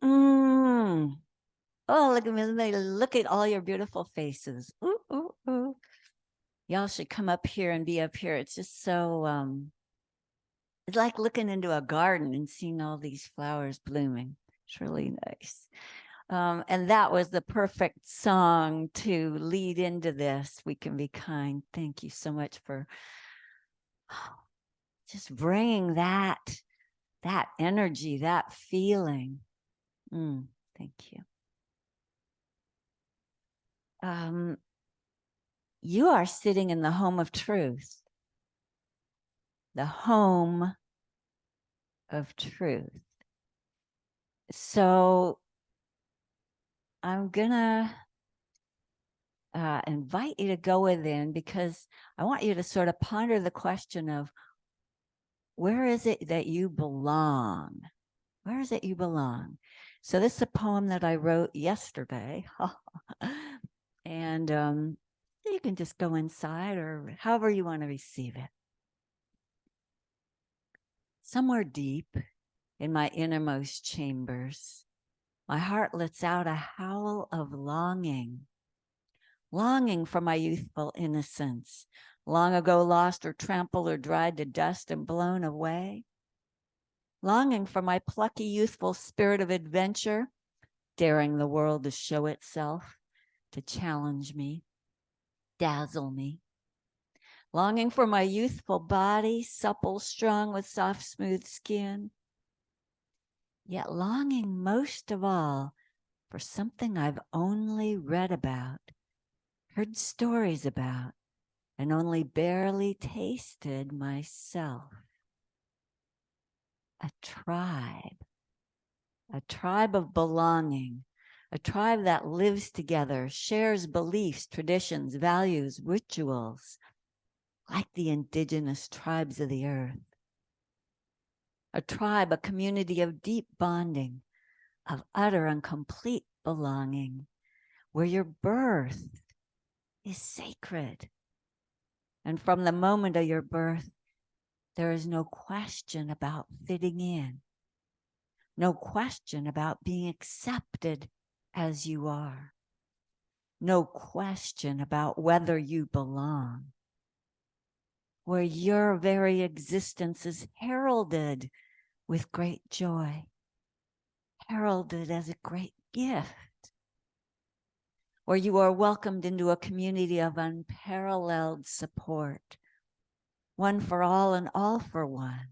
Oh, look at me. Look at all your beautiful faces. Ooh, ooh, ooh. Y'all should come up here and be up here. It's just so, it's like looking into a garden and seeing all these flowers blooming. It's really nice. And that was the perfect song to lead into this. We Can Be Kind. Thank you so much for just bringing that energy, that feeling. Thank you. You are sitting in the home of truth. The home of truth. So I'm gonna invite you to go within, because I want you to sort of ponder the question of, where is it that you belong? Where is it you belong? So this is a poem that I wrote yesterday. And you can just go inside or however you want to receive it. Somewhere deep in my innermost chambers, my heart lets out a howl of longing. Longing for my youthful innocence, long ago lost or trampled or dried to dust and blown away. Longing for my plucky youthful spirit of adventure, daring the world to show itself, to challenge me, dazzle me. Longing for my youthful body, supple, strong with soft, smooth skin. Yet longing most of all for something I've only read about, heard stories about, and only barely tasted myself. A tribe of belonging, a tribe that lives together, shares beliefs, traditions, values, rituals, like the indigenous tribes of the earth. A tribe, a community of deep bonding, of utter and complete belonging, where your birth is sacred. And from the moment of your birth, there is no question about fitting in, no question about being accepted as you are, no question about whether you belong, where your very existence is heralded with great joy, heralded as a great gift, where you are welcomed into a community of unparalleled support, one for all and all for one.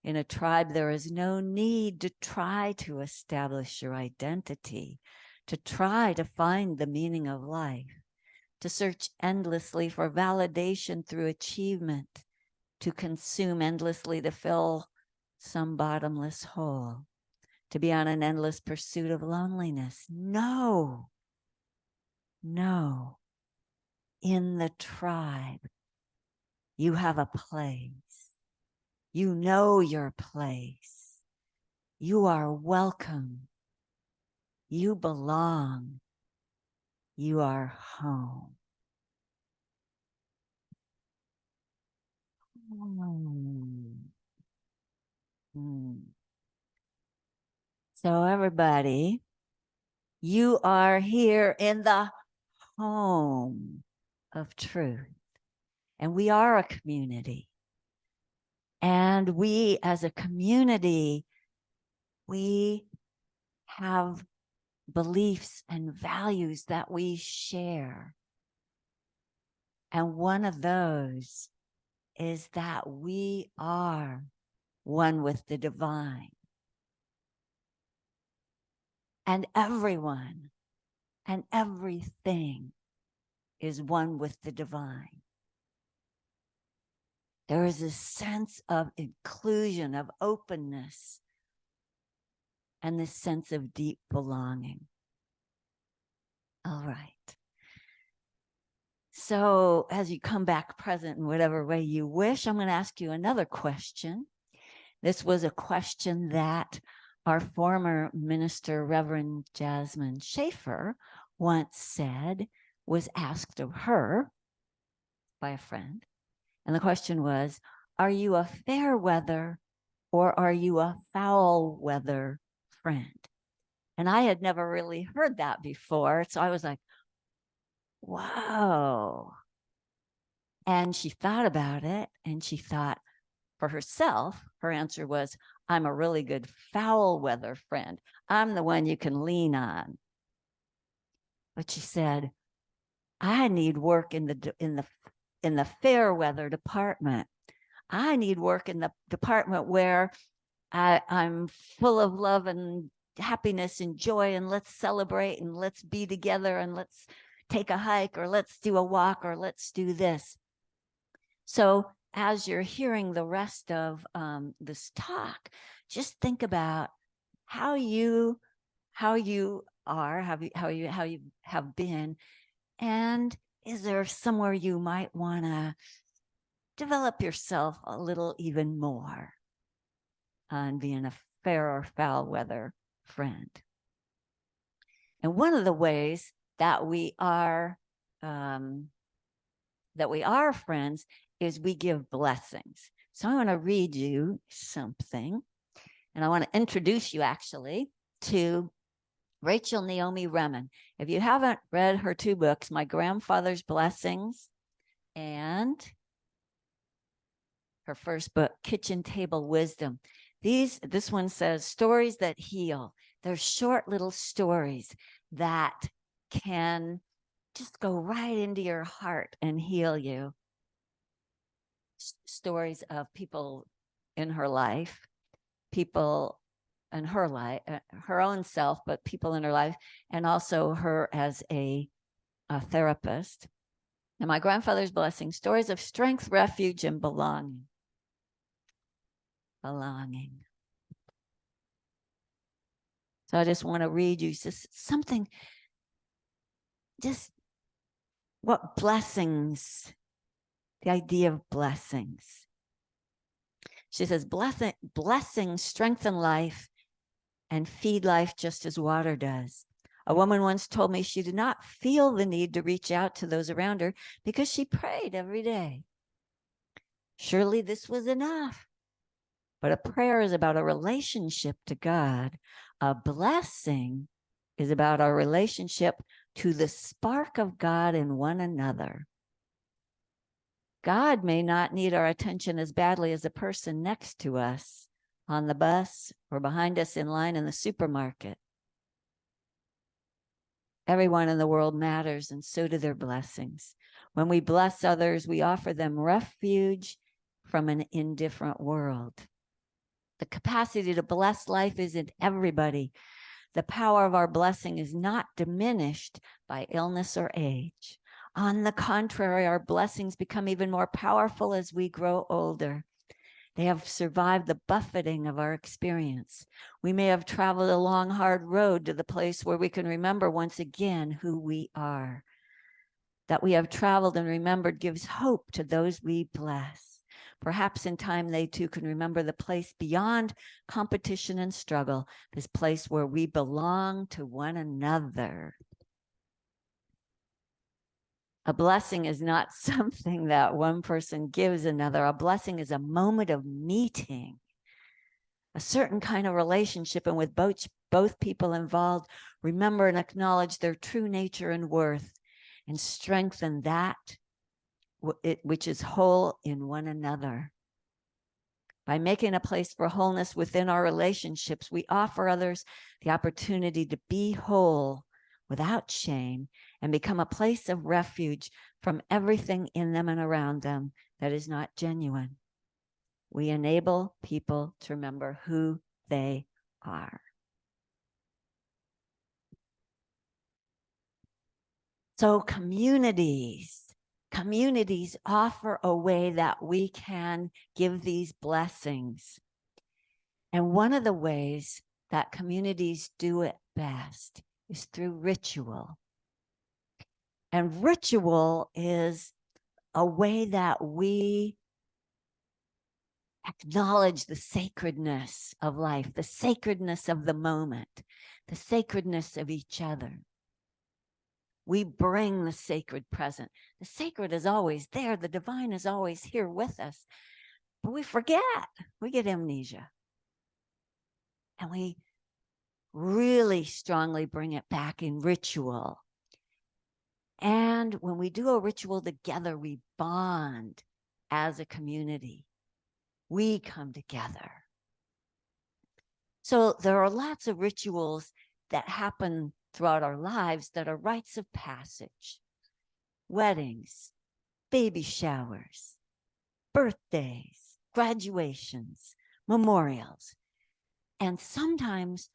In a tribe, there is no need to try to establish your identity, to try to find the meaning of life, to search endlessly for validation through achievement, to consume endlessly to fill some bottomless hole, to be on an endless pursuit of loneliness. No, no. In the tribe, you have a place. You know your place. You are welcome. You belong. You are home. So everybody, you are here in the home of truth. And we are a community. And we, as a community, we have beliefs and values that we share. And one of those is that we are one with the divine. And everyone and everything is one with the divine. There is a sense of inclusion, of openness, and this sense of deep belonging. All right. So as you come back present in whatever way you wish, I'm going to ask you another question. This was a question that our former minister, Reverend Jasmine Schaefer, once said was asked of her by a friend. And the question was, are you a fair weather or are you a foul weather friend. And I had never really heard that before. So I was like, whoa. And she thought about it and she thought for herself, her answer was, I'm a really good foul weather friend. I'm the one you can lean on. But she said, I need work in the fair weather department. I need work in the department where I'm full of love and happiness and joy, and let's celebrate and let's be together and let's take a hike or let's do a walk or let's do this. So as you're hearing the rest of this talk, just think about how you are, how you have been, and is there somewhere you might want to develop yourself a little even more on being a fair or foul weather friend? And one of the ways that we are friends is we give blessings. So I want to read you something, and I want to introduce you actually to Rachel Naomi Remen. If you haven't read her two books, My Grandfather's Blessings and her first book, Kitchen Table Wisdom. This one says stories that heal. They're short little stories that can just go right into your heart and heal you. Stories of people in her life, people in her life, her own self, but people in her life, and also her as a therapist. And My Grandfather's Blessing, stories of strength, refuge, and belonging. Belonging. So I just want to read you just something, just what blessings, the idea of blessings. She says, blessings strengthen life and feed life just as water does. A woman once told me she did not feel the need to reach out to those around her because she prayed every day. Surely this was enough. But a prayer is about a relationship to God. A blessing is about our relationship to the spark of God in one another. God may not need our attention as badly as the person next to us on the bus or behind us in line in the supermarket. Everyone in the world matters, and so do their blessings. When we bless others, we offer them refuge from an indifferent world. The capacity to bless life is in everybody. The power of our blessing is not diminished by illness or age. On the contrary, our blessings become even more powerful as we grow older. They have survived the buffeting of our experience. We may have traveled a long, hard road to the place where we can remember once again who we are. That we have traveled and remembered gives hope to those we bless. Perhaps in time they too can remember the place beyond competition and struggle, this place where we belong to one another. A blessing is not something that one person gives another. A blessing is a moment of meeting, a certain kind of relationship, and with both people involved, remember and acknowledge their true nature and worth, and strengthen that which is whole in one another. By making a place for wholeness within our relationships, we offer others the opportunity to be whole without shame and become a place of refuge from everything in them and around them that is not genuine. We enable people to remember who they are. So communities offer a way that we can give these blessings. And one of the ways that communities do it best is through ritual. And ritual is a way that we acknowledge the sacredness of life, the sacredness of the moment, the sacredness of each other. We bring the sacred present. The sacred is always there. The divine is always here with us. But we forget. We get amnesia. And we really strongly bring it back in ritual. And when we do a ritual together, we bond as a community. We come together. So there are lots of rituals that happen throughout our lives that are rites of passage: weddings, baby showers, birthdays, graduations, memorials. And sometimes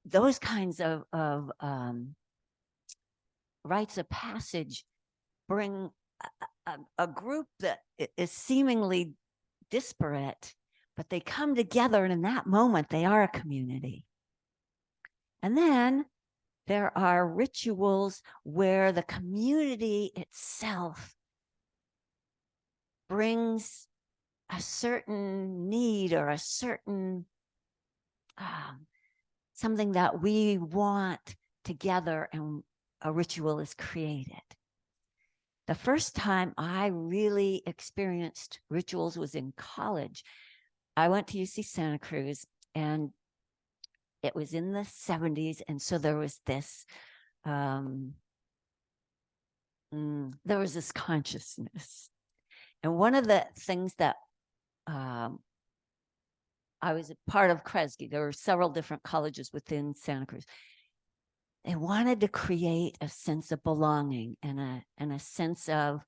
those kinds of rites of passage bring a group that is seemingly disparate, but they come together, and in that moment, they are a community. And then there are rituals where the community itself brings a certain need or a certain something that we want together, and a ritual is created. The first time I really experienced rituals was in college. I went to UC Santa Cruz, and it was in the 70s. And so there was this, consciousness. And one of the things that I was a part of Kresge, there were several different colleges within Santa Cruz. They wanted to create a sense of belonging and a sense of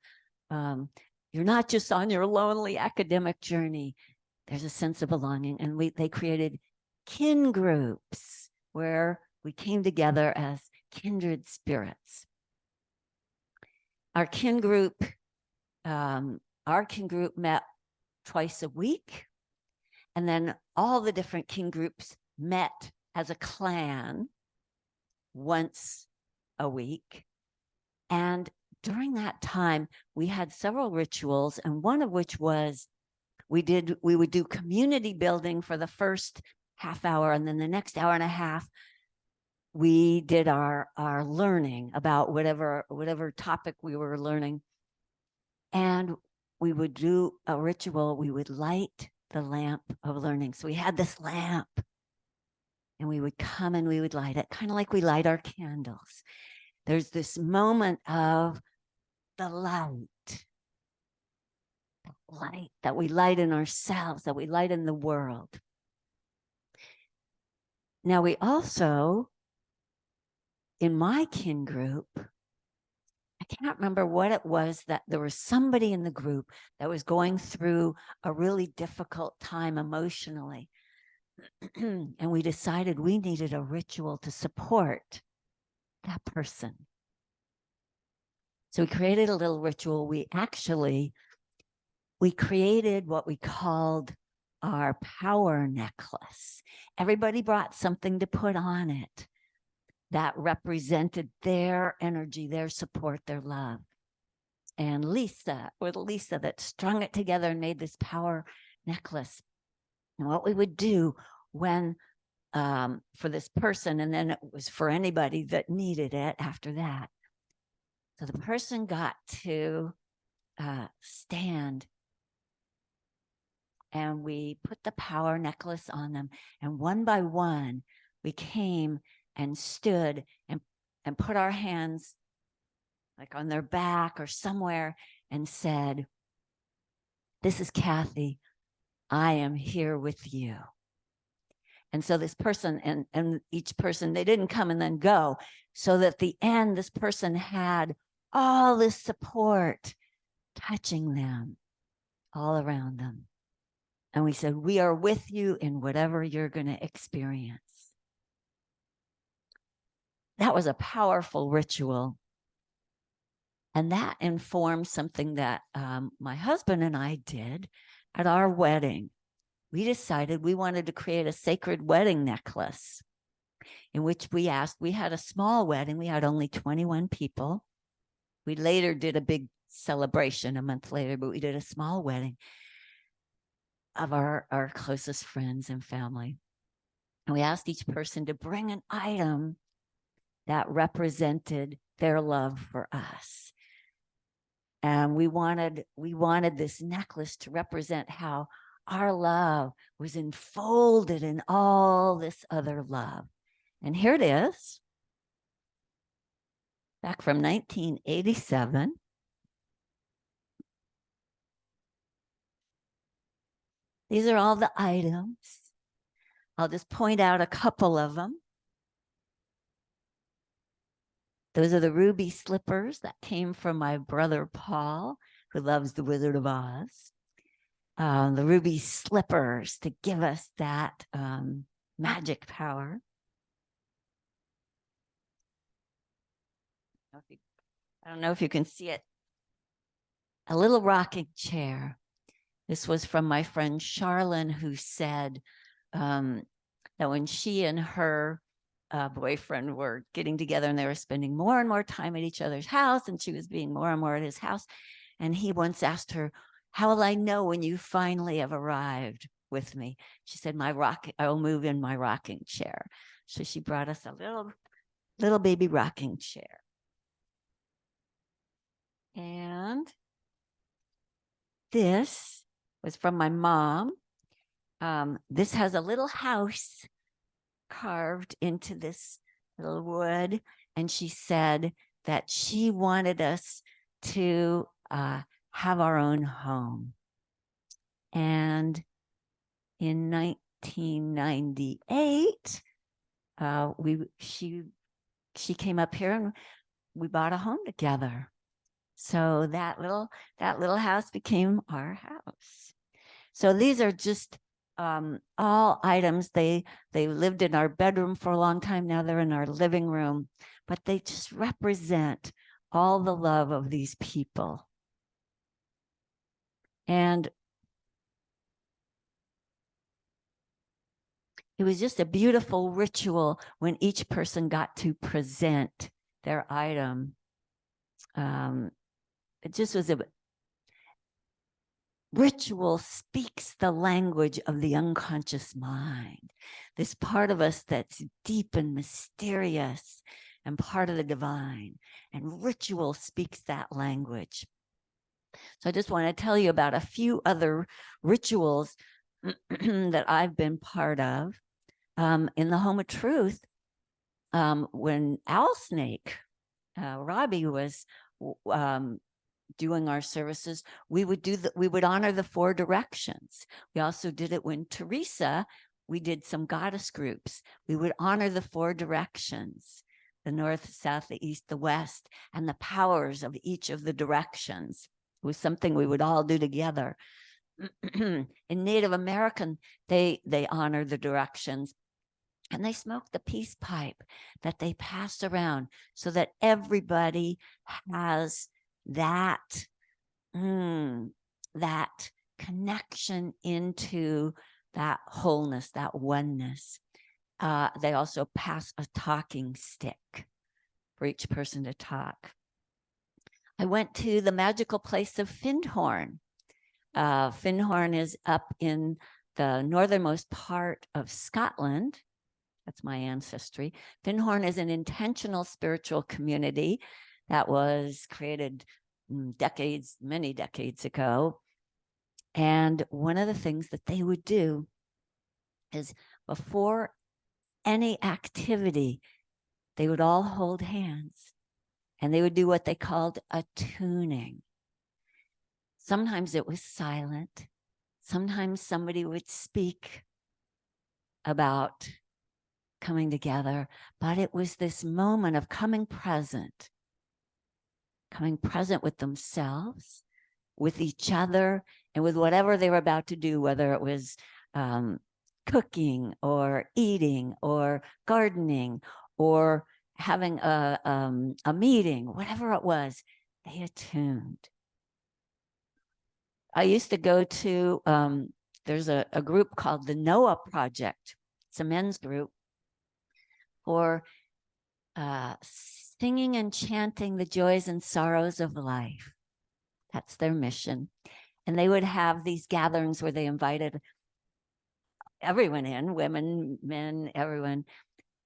you're not just on your lonely academic journey. There's a sense of belonging. And they created kin groups where we came together as kindred spirits. Our kin group met twice a week. And then all the different kin groups met as a clan once a week. And during that time, we had several rituals, and one of which was we would do community building for the first half hour, and then the next hour and a half, we did our learning about whatever topic we were learning. And we would do a ritual. We would light the lamp of learning. So we had this lamp, and we would come and we would light it, kind of like we light our candles. There's this moment of the light that we light in ourselves, that we light in the world. Now, we also, in my kin group, I can't remember what it was, that there was somebody in the group that was going through a really difficult time emotionally. And we decided we needed a ritual to support that person. So we created a little ritual. We created what we called our power necklace. Everybody brought something to put on it that represented their energy, their support, their love. And Lisa that strung it together and made this power necklace. And what we would do when, for this person, and then it was for anybody that needed it after that. So the person got to stand, and we put the power necklace on them. And one by one, we came and stood and put our hands like on their back or somewhere and said, "This is Cathy. I am here with you." And so this person and each person, they didn't come and then go. So that at the end, this person had all this support touching them all around them. And we said, "We are with you in whatever you're going to experience." That was a powerful ritual. And that informed something that my husband and I did at our wedding. We decided we wanted to create a sacred wedding necklace, in which we had a small wedding. We had only 21 people. We later did a big celebration a month later, but we did a small wedding of our closest friends and family. And we asked each person to bring an item that represented their love for us. And we wanted this necklace to represent how Our love was enfolded in all this other love. And here it is, back from 1987. These are all the items. I'll just point out a couple of them. Those are the ruby slippers that came from my brother Paul, who loves The Wizard of Oz. The ruby slippers to give us that magic power. I don't know if you can see it. A little rocking chair. This was from my friend Charlene, who said that when she and her boyfriend were getting together and they were spending more and more time at each other's house, and she was being more and more at his house, and he once asked her, "How will I know when you finally have arrived with me?" She said, "I'll move in my rocking chair." So she brought us a little baby rocking chair. And this was from my mom. This has a little house carved into this little wood. And she said that she wanted us to have our own home. And in 1998, she came up here and we bought a home together. So that little house became our house. So these are just all items. They lived in our bedroom for a long time. Now they're in our living room, but they just represent all the love of these people. And it was just a beautiful ritual when each person got to present their item. It just was a ritual speaks the language of the unconscious mind, this part of us that's deep and mysterious and part of the divine. And ritual speaks that language. So I just want to tell you about a few other rituals that I've been part of. In the Home of Truth, when Owl Snake, Robbie, was doing our services, we would honor the 4 directions. We also did it when Teresa, we did some goddess groups. We would honor the 4 directions, the north, south, the east, the west, and the powers of each of the directions. It was something we would all do together. In Native American, they honor the directions. And they smoked the peace pipe that they pass around so that everybody has that connection into that wholeness, that oneness. They also pass a talking stick for each person to talk. I went to the magical place of Findhorn. Findhorn is up in the northernmost part of Scotland. That's my ancestry. Findhorn is an intentional spiritual community that was created many decades ago. And one of the things that they would do is before any activity, they would all hold hands and they would do what they called attuning. Sometimes it was silent. Sometimes somebody would speak about coming together, but it was this moment of coming present with themselves, with each other, and with whatever they were about to do, whether it was cooking or eating or gardening or having a meeting, whatever it was, they attuned. I used to go to, there's a group called the Noah Project. It's a men's group for singing and chanting the joys and sorrows of life. That's their mission. And they would have these gatherings where they invited everyone in, women, men, everyone.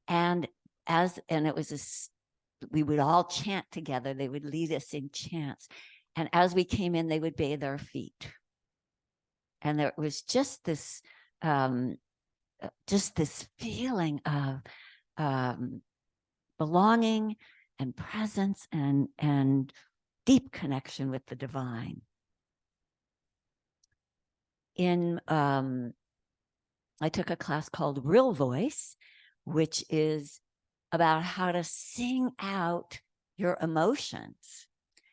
And it was we would all chant together. They would lead us in chants. And as we came in, they would bathe our feet. And there was um, just this feeling of belonging and presence and deep connection with the divine. I took a class called Real Voice, which is about how to sing out your emotions.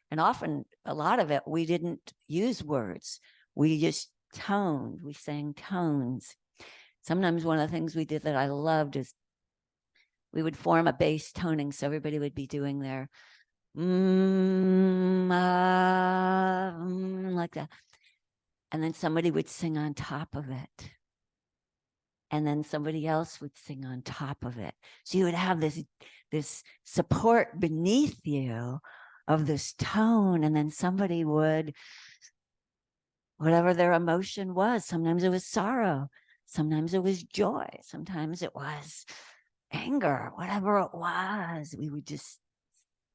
And often, a lot of it, we didn't use words. We just toned, we sang tones. Sometimes one of the things we did that I loved is we would form a bass toning. So everybody would be doing their like that. And then somebody would sing on top of it. And then somebody else would sing on top of it. So you would have this support beneath you of this tone, and then somebody would, whatever their emotion was, sometimes it was sorrow, sometimes it was joy, sometimes it was anger, whatever it was, we would just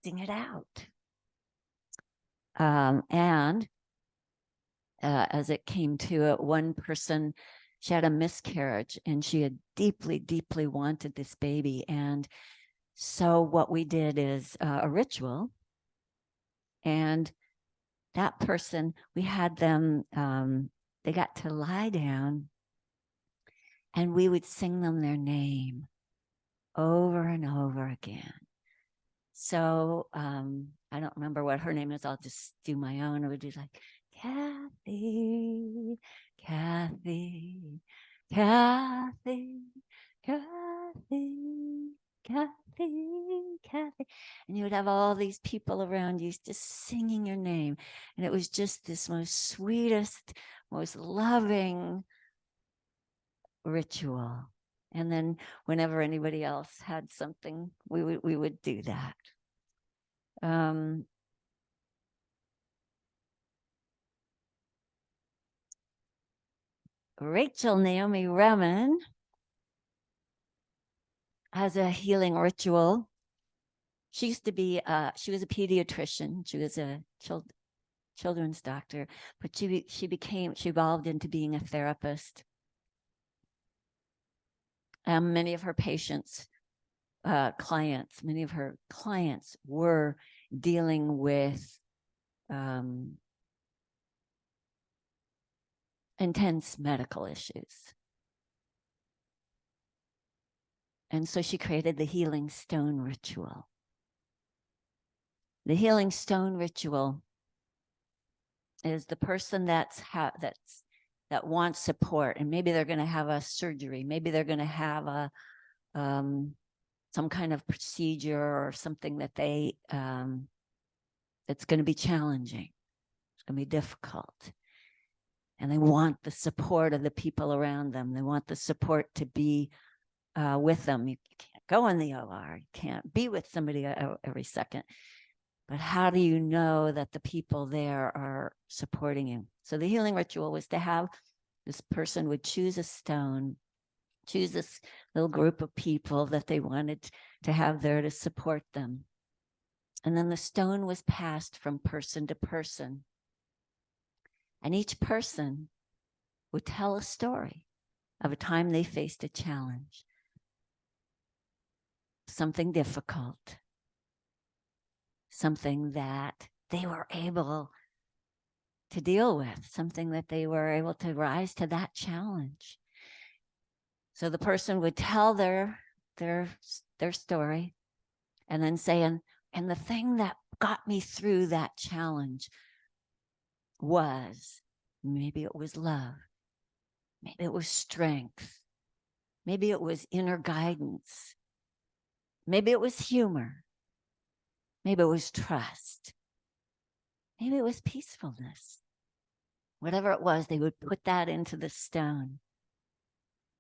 sing it out. And as it came to it, one person, she had a miscarriage and she had deeply, deeply wanted this baby. And so what we did is a ritual. And that person, we had them, they got to lie down and we would sing them their name over and over again. So I don't remember what her name is. I'll just do my own. It would be like, Cathy, Cathy, Cathy, Cathy, Cathy, Cathy. And you would have all these people around you just singing your name. And it was just this most sweetest, most loving ritual. And then whenever anybody else had something, we would do that. Rachel Naomi Remen has a healing ritual. She used to be, she was a pediatrician. She was a children's doctor, but she evolved into being a therapist. Many of her clients were dealing with intense medical issues. And so she created the healing stone ritual. The healing stone ritual is the person that wants support, and maybe they're going to have a surgery, maybe they're going to have a some kind of procedure or something that they that's going to be challenging. It's going to be difficult. And they want the support of the people around them. They want the support to be with them. You can't go in the OR. You can't be with somebody every second. But how do you know that the people there are supporting you? So the healing ritual was to have this person would choose a stone, choose this little group of people that they wanted to have there to support them. And then the stone was passed from person to person. And each person would tell a story of a time they faced a challenge, something difficult, something that they were able to deal with, something that they were able to rise to that challenge. So the person would tell their story and then say, and the thing that got me through that challenge was, maybe it was love, maybe it was strength, maybe it was inner guidance, maybe it was humor, maybe it was trust, maybe it was peacefulness. Whatever it was, they would put that into the stone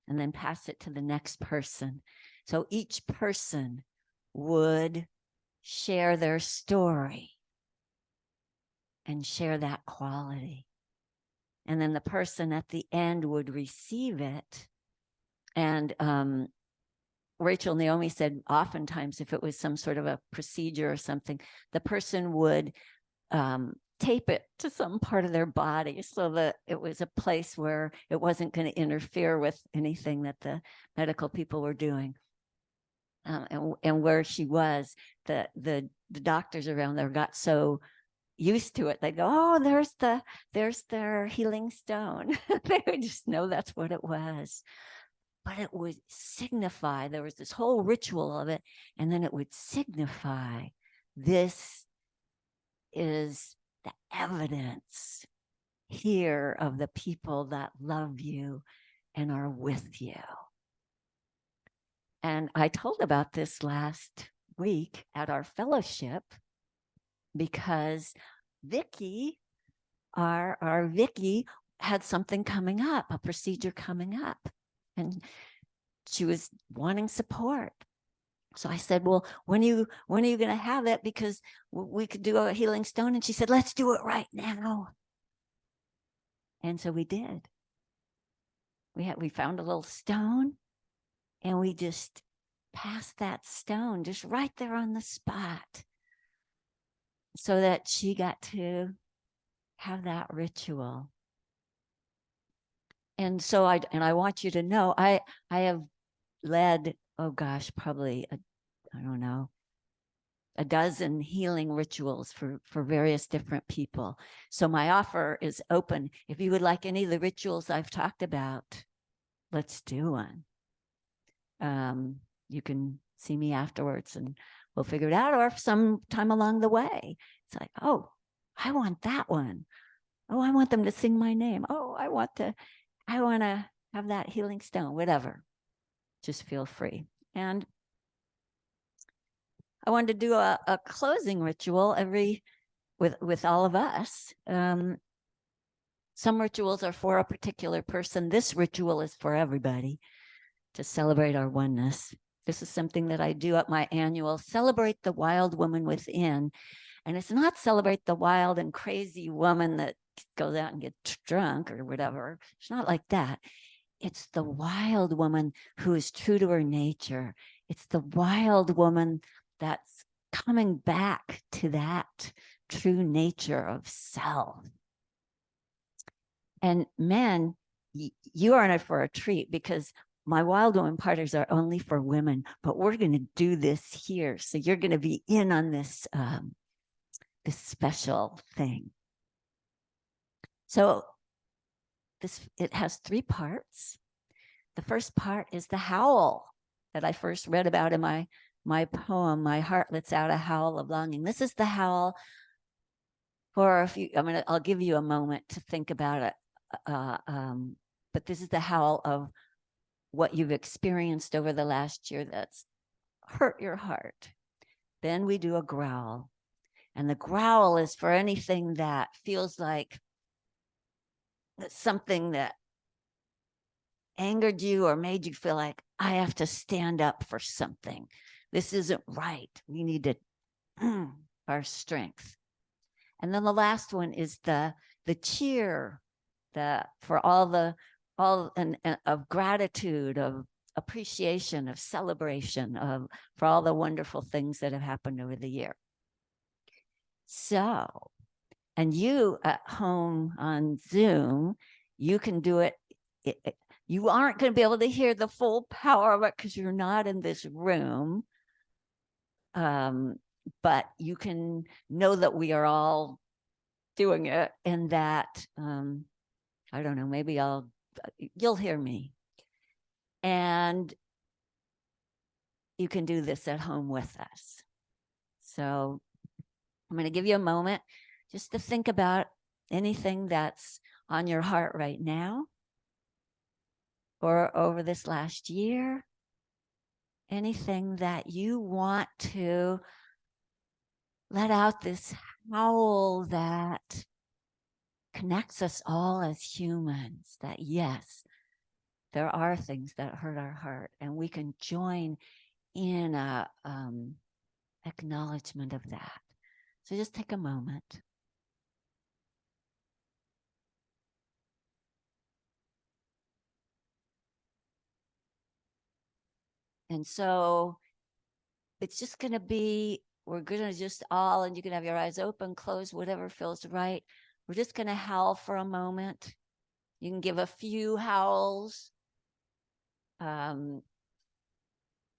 and then pass it to the next person. So each person would share their story and share that quality. And then the person at the end would receive it. And Rachel Naomi said oftentimes if it was some sort of a procedure or something, the person would tape it to some part of their body so that it was a place where it wasn't going to interfere with anything that the medical people were doing. And where she was, the doctors around there got so used to it. They go, oh, there's their healing stone. They would just know that's what it was. But it would signify, there was this whole ritual of it, and then it would signify this is the evidence here of the people that love you and are with you. And I told about this last week at our fellowship because Vicky, our Vicky, had something coming up, a procedure coming up, and she was wanting support. So I said, well, when are you going to have it? Because we could do a healing stone. And she said, let's do it right now. And so we did. We found a little stone, and we just passed that stone just right there on the spot, so that she got to have that ritual. And so I want you to know, I have led, oh gosh, probably I don't know, a dozen healing rituals for various different people. So my offer is open. If you would like any of the rituals I've talked about, let's do one. You can see me afterwards and we'll figure it out, or sometime along the way. It's like, oh, I want that one. Oh, I want them to sing my name. Oh, I want to have that healing stone, whatever. Just feel free. And I wanted to do a closing ritual with all of us. Some rituals are for a particular person. This ritual is for everybody to celebrate our oneness. This is something that I do at my annual Celebrate the Wild Woman Within. And it's not celebrate the wild and crazy woman that goes out and gets drunk or whatever. It's not like that. It's the wild woman who is true to her nature. It's the wild woman that's coming back to that true nature of self. And men, you are in it for a treat, because my wild woman parties are only for women, but we're going to do this here. So you're going to be in on this, this special thing. So it has 3 parts. The first part is the howl that I first read about in my poem, My Heart Lets Out a Howl of Longing. This is the howl for a few, I'll give you a moment to think about it. But this is the howl of what you've experienced over the last year that's hurt your heart. Then we do a growl. And the growl is for anything that feels like something that angered you or made you feel like, I have to stand up for something. This isn't right. We need to our strength. And then the last one is the cheer, for all of gratitude, of appreciation, of celebration, for all the wonderful things that have happened over the year. So, and you at home on Zoom, you can do it. You aren't going to be able to hear the full power of it because you're not in this room. But you can know that we are all doing it, and that, I don't know, maybe you'll hear me. And you can do this at home with us. So I'm going to give you a moment just to think about anything that's on your heart right now, or over this last year, anything that you want to let out, this howl that connects us all as humans, that yes, there are things that hurt our heart, and we can join in a acknowledgement of that. So just take a moment. And so it's just going to be we're going to just all, and you can have your eyes open, closed, whatever feels right. We're just going to howl for a moment. You can give a few howls. You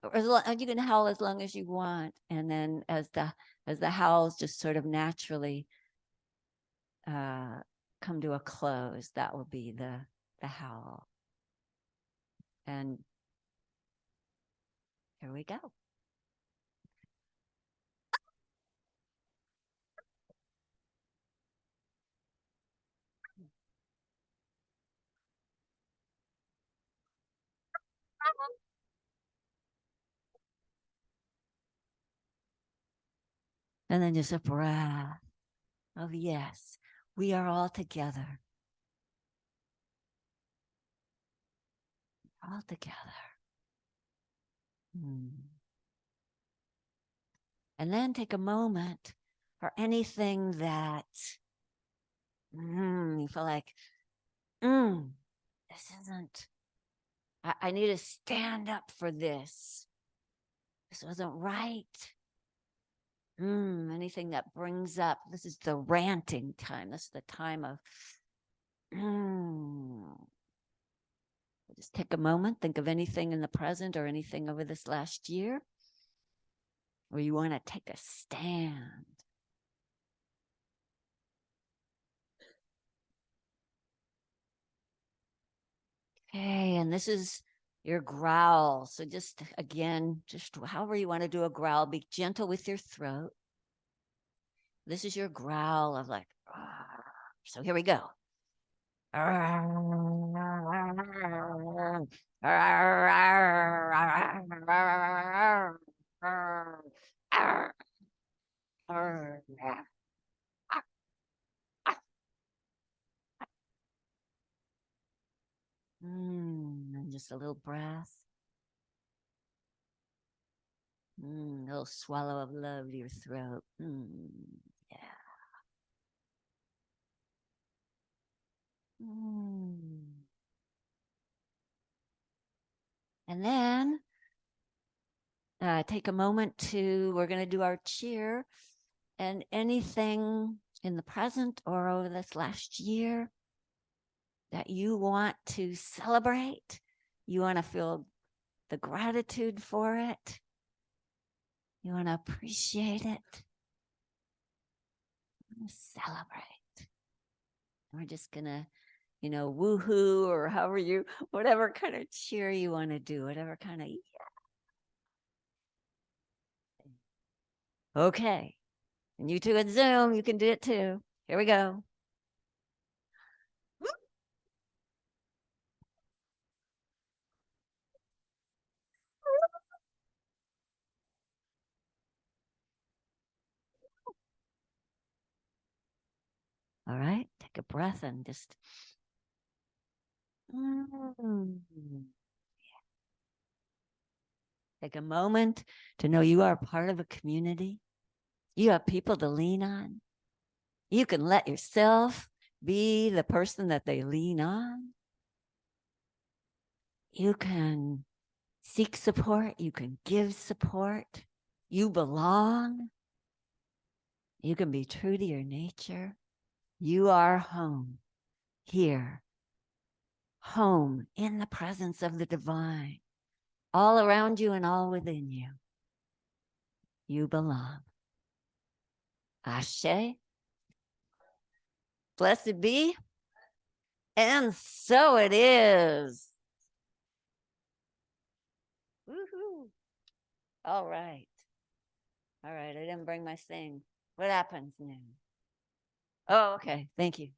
can howl as long as you want. And then as the howls just sort of naturally come to a close, that will be the howl. And here we go. And then just a breath of yes, we are all together. All together. And then take a moment for anything that you feel like, this isn't, I need to stand up for this. This wasn't right. Anything that brings up, this is the ranting time. This is the time of, just take a moment, think of anything in the present or anything over this last year where you want to take a stand. Okay, and this is your growl. So just again, just however you want to do a growl, be gentle with your throat. This is your growl of like, so here we go. And just a little breath. A little swallow of love to your throat. Yeah. And then take a moment we're going to do our cheer, and anything in the present or over this last year that you want to celebrate, you want to feel the gratitude for it, you want to appreciate it, celebrate. We're just going to, woohoo, or however whatever kind of cheer you want to do, whatever kind of, Okay. And you two at Zoom, you can do it too. Here we go. All right. Take a breath and just. Take a moment to know you are part of a community. You have people to lean on. You can let yourself be the person that they lean on. You can seek support. You can give support. You belong. You can be true to your nature. You are home here, home in the presence of the divine, all around you and all within you. You belong. Ashe. Blessed be. And so it is. Woohoo. All right. All right. I didn't bring my thing. What happens now? Oh, okay. Thank you.